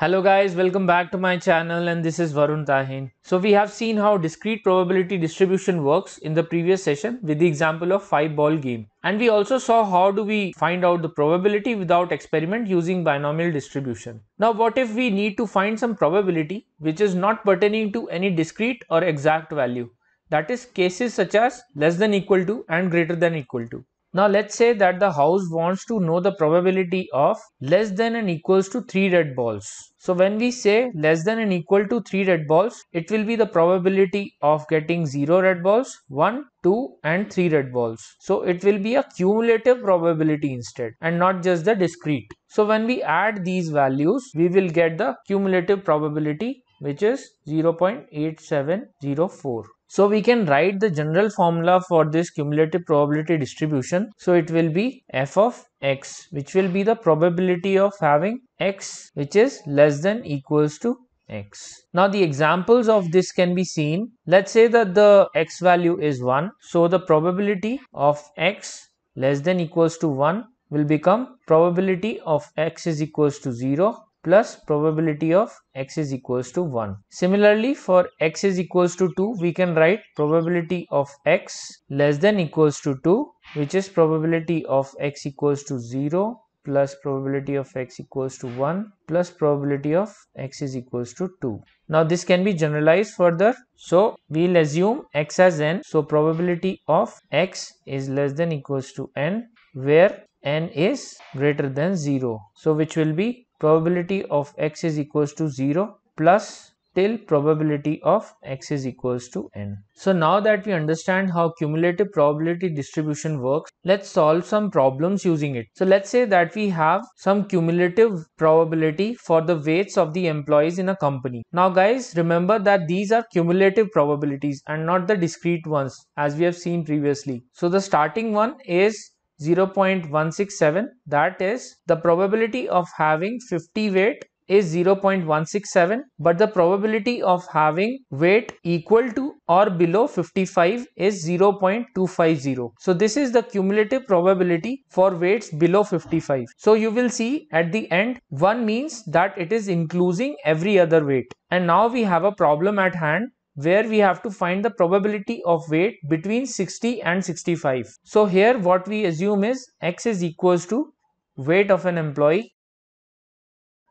Hello guys, welcome back to my channel and this is Varun Tahin. So we have seen how discrete probability distribution works in the previous session with the example of 5-ball game. And we also saw how do we find out the probability without experiment using binomial distribution. Now what if we need to find some probability which is not pertaining to any discrete or exact value? That is cases such as less than equal to and greater than equal to. Now let's say that the house wants to know the probability of less than and equals to 3 red balls. So when we say less than and equal to 3 red balls, it will be the probability of getting 0 red balls, 1, 2 and 3 red balls. So it will be a cumulative probability instead and not just the discrete. So when we add these values, we will get the cumulative probability which is 0.8704. So we can write the general formula for this cumulative probability distribution. So it will be f of x, which will be the probability of having x which is less than equals to x. Now the examples of this can be seen. Let's say that the x value is 1. So the probability of x less than equals to 1 will become probability of x is equals to 0 plus probability of x is equals to 1. Similarly, for x is equals to 2, we can write probability of x less than equals to 2, which is probability of x equals to 0 plus probability of x equals to 1 plus probability of x is equals to 2. Now this can be generalized further. So we'll assume x as n. So probability of x is less than equals to n, where n is greater than 0. So which will be probability of x is equals to 0 plus till probability of x is equals to n. So now that we understand how cumulative probability distribution works, let's solve some problems using it. So let's say that we have some cumulative probability for the weights of the employees in a company. Now guys, remember that these are cumulative probabilities and not the discrete ones as we have seen previously. So the starting one is 0.167, that is the probability of having 50 weight is 0.167, but the probability of having weight equal to or below 55 is 0.250. So this is the cumulative probability for weights below 55. So you will see at the end 1 means that it is including every other weight. And now we have a problem at hand where we have to find the probability of weight between 60 and 65. So here what we assume is x is equals to weight of an employee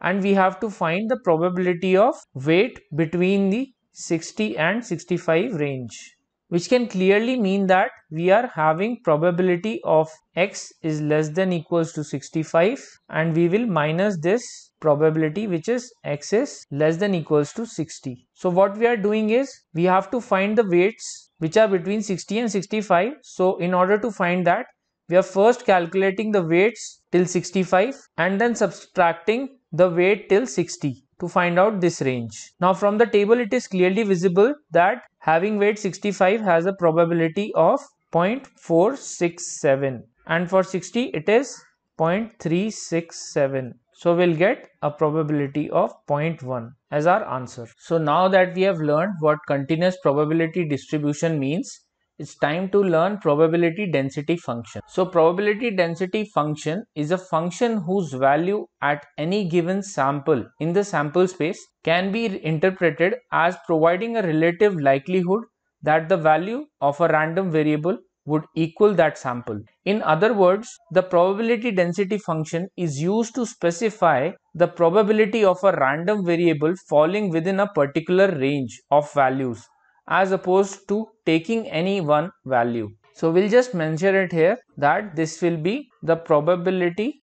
and we have to find the probability of weight between the 60 and 65 range, which can clearly mean that we are having probability of x is less than equals to 65 and we will minus this probability which is x is less than equals to 60. So what we are doing is we have to find the weights which are between 60 and 65. So in order to find that, we are first calculating the weights till 65 and then subtracting the weight till 60 to find out this range. Now from the table it is clearly visible that having weight 65 has a probability of 0.467 and for 60 it is 0.367. So we'll get a probability of 0.1 as our answer. So now that we have learned what continuous probability distribution means, it's time to learn probability density function. So probability density function is a function whose value at any given sample in the sample space can be interpreted as providing a relative likelihood that the value of a random variable would equal that sample. In other words, the probability density function is used to specify the probability of a random variable falling within a particular range of values as opposed to taking any one value. So we'll just mention it here that this will be the probability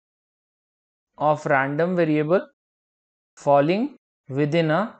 of random variable falling within a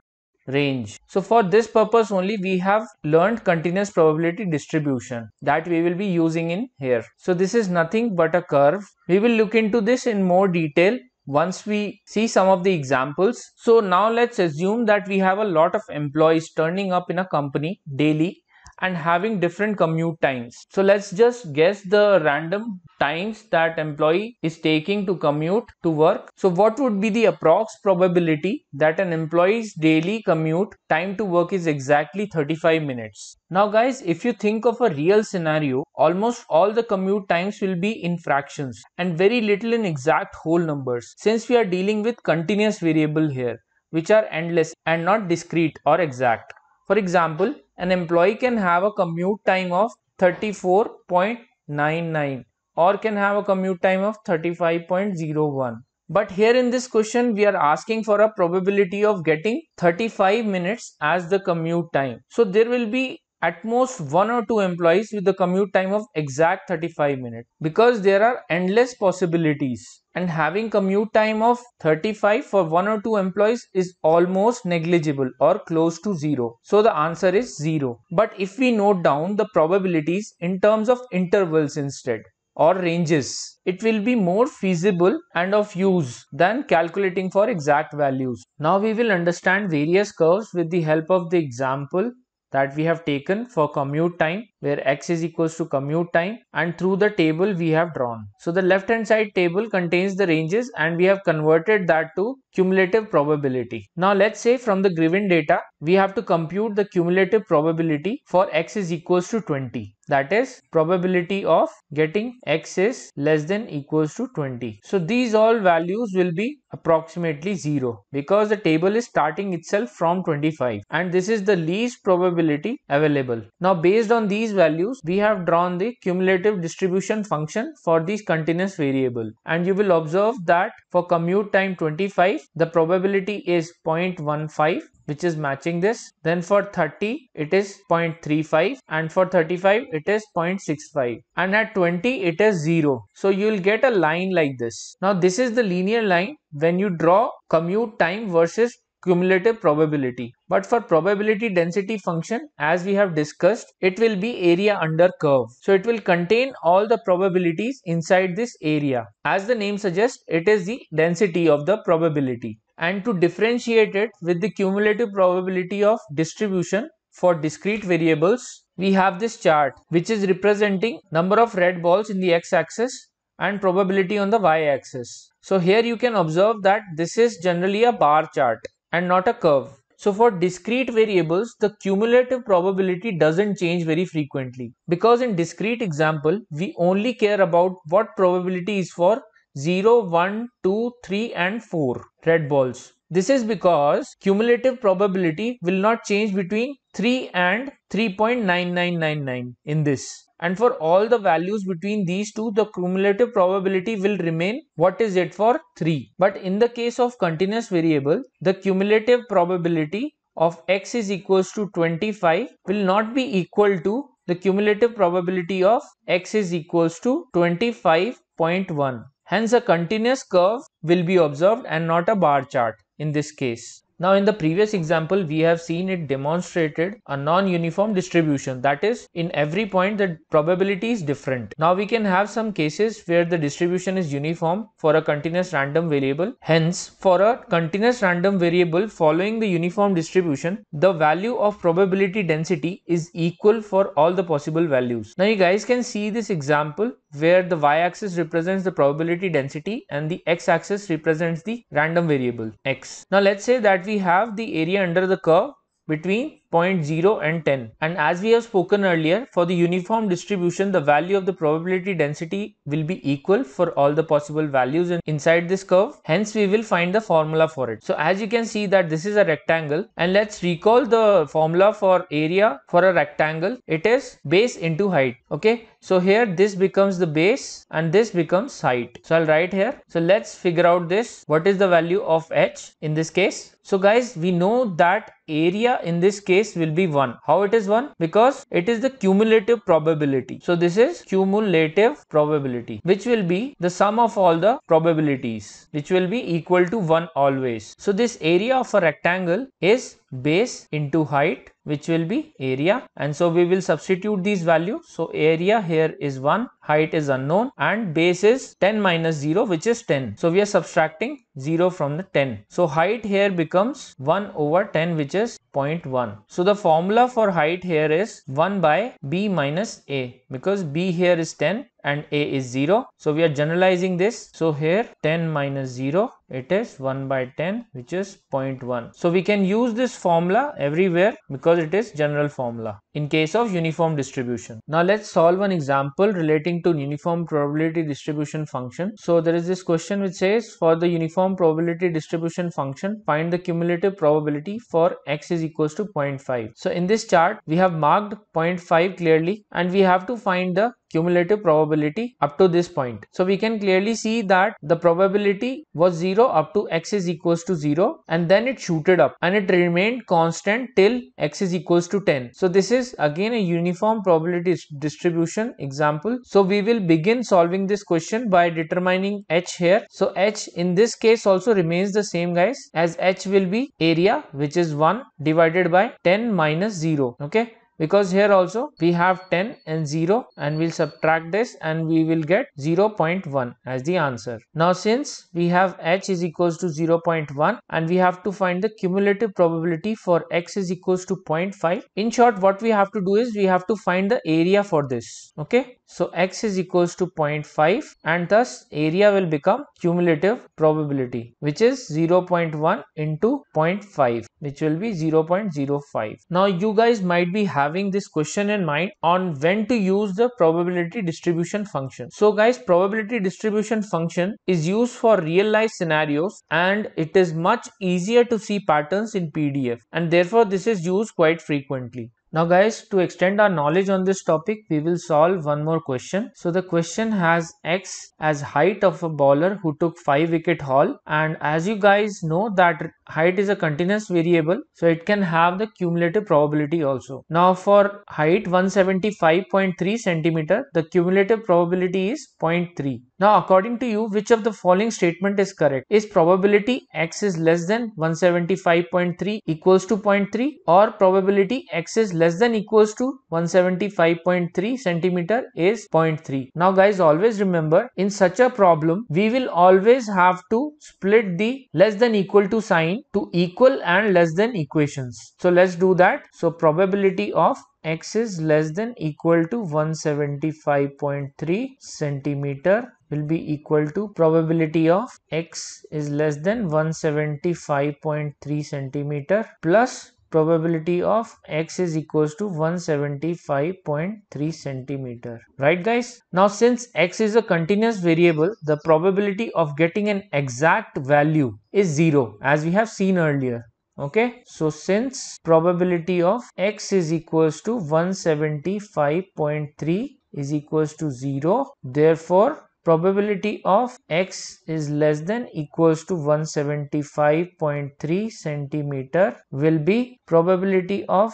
range. So for this purpose only we have learned continuous probability distribution that we will be using in here. So this is nothing but a curve. We will look into this in more detail once we see some of the examples. So now let's assume that we have a lot of employees turning up in a company daily and having different commute times. So let's just guess the random times that employee is taking to commute to work. So what would be the approx probability that an employee's daily commute time to work is exactly 35 minutes? Now guys, if you think of a real scenario, almost all the commute times will be in fractions and very little in exact whole numbers, since we are dealing with continuous variable here, which are endless and not discrete or exact. For example, an employee can have a commute time of 34.99 or can have a commute time of 35.01. But here in this question, we are asking for a probability of getting 35 minutes as the commute time. So there will be at most 1 or 2 employees with the commute time of exact 35 minutes, because there are endless possibilities, and having commute time of 35 for 1 or 2 employees is almost negligible or close to 0. So the answer is 0. But if we note down the probabilities in terms of intervals instead, or ranges, it will be more feasible and of use than calculating for exact values. Now we will understand various curves with the help of the example that we have taken for commute time, where x is equals to commute time, and through the table we have drawn. So the left hand side table contains the ranges and we have converted that to cumulative probability. Now let's say from the given data we have to compute the cumulative probability for x is equals to 20. That is, probability of getting x is less than equals to 20. So these all values will be approximately 0 because the table is starting itself from 25 and this is the least probability available. Now based on these values we have drawn the cumulative distribution function for these continuous variable, and you will observe that for commute time 25 the probability is 0.15, which is matching this. Then for 30 it is 0.35 and for 35 it is 0.65 and at 20 it is 0. So you will get a line like this. Now this is the linear line when you draw commute time versus cumulative probability. But for probability density function, as we have discussed, it will be area under curve. So it will contain all the probabilities inside this area. As the name suggests, it is the density of the probability. And to differentiate it with the cumulative probability of distribution for discrete variables, we have this chart which is representing number of red balls in the x-axis and probability on the y-axis. So here you can observe that this is generally a bar chart and not a curve. So for discrete variables, the cumulative probability doesn't change very frequently, because in discrete example, we only care about what probability is for 0, 1, 2, 3 and 4 red balls. This is because cumulative probability will not change between 3 and 3.9999 in this. And for all the values between these two, the cumulative probability will remain what is it for 3. But in the case of continuous variable, the cumulative probability of x is equals to 25 will not be equal to the cumulative probability of x is equals to 25.1. Hence a continuous curve will be observed and not a bar chart in this case. Now in the previous example, we have seen it demonstrated a non-uniform distribution. That is, in every point the probability is different. Now we can have some cases where the distribution is uniform for a continuous random variable. Hence, for a continuous random variable following the uniform distribution, the value of probability density is equal for all the possible values. Now you guys can see this example where the y-axis represents the probability density and the x-axis represents the random variable x. Now let's say that we have the area under the curve between 0.0 and 10, and as we have spoken earlier, for the uniform distribution the value of the probability density will be equal for all the possible values inside this curve. Hence we will find the formula for it. So as you can see that this is a rectangle, and let's recall the formula for area for a rectangle. It is base into height. Okay, so here this becomes the base and this becomes height. So I'll write here. So let's figure out this. What is the value of h in this case? So guys, we know that area in this case will be 1. How it is 1? Because it is the cumulative probability. So this is cumulative probability, which will be the sum of all the probabilities, which will be equal to 1 always. So this area of a rectangle is base into height, which will be area, and so we will substitute these values. So area here is 1, height is unknown, and base is 10 minus 0, which is 10. So we are subtracting 0 from the 10. So height here becomes 1 over 10, which is 0.1. So the formula for height here is 1 by b minus a, because b here is 10 and a is 0. So we are generalizing this. So here 10 minus 0, it is 1 by 10, which is 0.1. So we can use this formula everywhere because it is general formula in case of uniform distribution. Now let's solve an example relating to uniform probability distribution function. So there is this question which says, for the uniform probability distribution function, find the cumulative probability for x is equals to 0.5. So in this chart we have marked 0.5 clearly, and we have to find the cumulative probability up to this point. So we can clearly see that the probability was 0 up to x is equals to 0, and then it shooted up and it remained constant till x is equals to 10. So this is again a uniform probability distribution example. So we will begin solving this question by determining h here. So h in this case also remains the same, guys, as h will be area, which is 1 divided by 10 minus 0. Okay, because here also we have 10 and 0, and we'll subtract this and we will get 0.1 as the answer. Now since we have h is equals to 0.1 and we have to find the cumulative probability for x is equals to 0.5, in short what we have to do is we have to find the area for this. Okay, so x is equals to 0.5 and thus area will become cumulative probability, which is 0.1 into 0.5, which will be 0.05. Now you guys might be having this question in mind on when to use the probability distribution function. So guys, probability distribution function is used for real life scenarios, and it is much easier to see patterns in PDF, and therefore this is used quite frequently. Now guys, to extend our knowledge on this topic, we will solve one more question. So the question has x as height of a bowler who took 5-wicket haul, and as you guys know that height is a continuous variable, so it can have the cumulative probability also. Now for height 175.3 centimeter, the cumulative probability is 0.3. Now according to you, which of the following statement is correct? Is probability x is less than 175.3 equals to 0.3, or probability x is less than equals to 175.3 centimeter is 0.3? Now guys, always remember, in such a problem we will always have to split the less than equal to sign to equal and less than equations. So let's do that. So probability of x is less than equal to 175.3 centimeter will be equal to probability of x is less than 175.3 centimeter plus probability of x is equals to 175.3 centimeter. Right guys? Now since x is a continuous variable, the probability of getting an exact value is 0, as we have seen earlier. Okay, so since probability of x is equals to 175.3 is equals to 0, therefore probability of x is less than equals to 175.3 centimeter will be probability of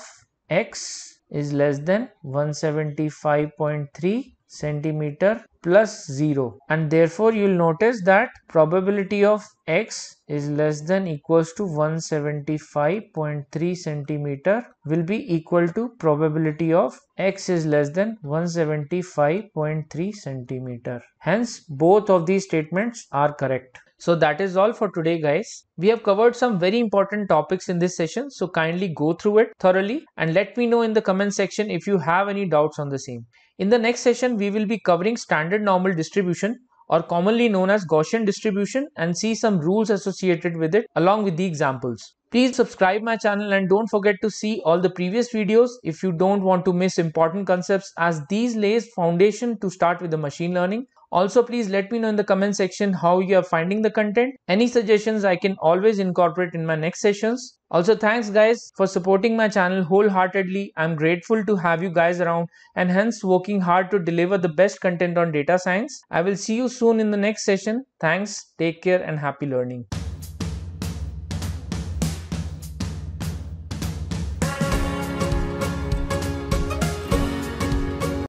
x is less than 175.3 centimeter plus 0, and therefore you will notice that probability of x is less than equals to 175.3 centimeter will be equal to probability of x is less than 175.3 centimeter. Hence both of these statements are correct. So that is all for today guys. We have covered some very important topics in this session, so kindly go through it thoroughly and let me know in the comment section if you have any doubts on the same. In the next session, we will be covering standard normal distribution, or commonly known as Gaussian distribution, and see some rules associated with it along with the examples. Please subscribe my channel and don't forget to see all the previous videos if you don't want to miss important concepts, as these lays foundation to start with the machine learning. Also, please let me know in the comment section how you are finding the content. Any suggestions I can always incorporate in my next sessions. Also, thanks guys for supporting my channel wholeheartedly. I'm grateful to have you guys around and hence working hard to deliver the best content on data science. I will see you soon in the next session. Thanks, take care and happy learning.